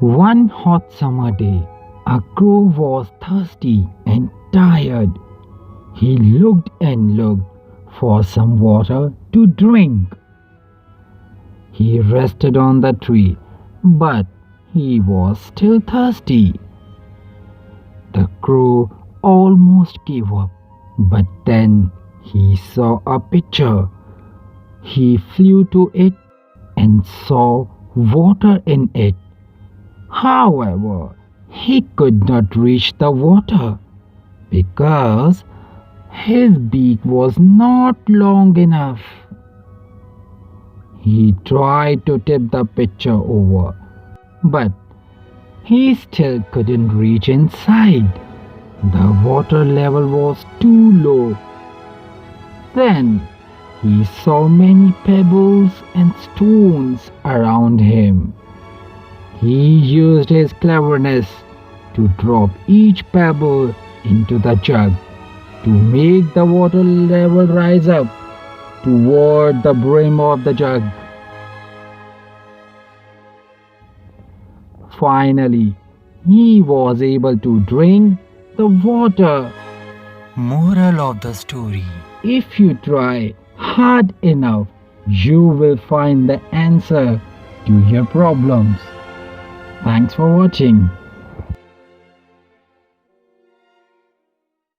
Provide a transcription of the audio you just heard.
One hot summer day, a crow was thirsty and tired. He looked and looked for some water to drink. He rested on the tree, but he was still thirsty. The crow almost gave up, but then he saw a pitcher. He flew to it and saw water in it. However, he could not reach the water because his beak was not long enough. He tried to tip the pitcher over, but he still couldn't reach inside. The water level was too low. Then he saw many pebbles and stones around him. He used his cleverness to drop each pebble into the jug to make the water level rise up toward the brim of the jug. Finally, he was able to drink the water. Moral of the story: if you try hard enough, you will find the answer to your problems. Thanks for watching.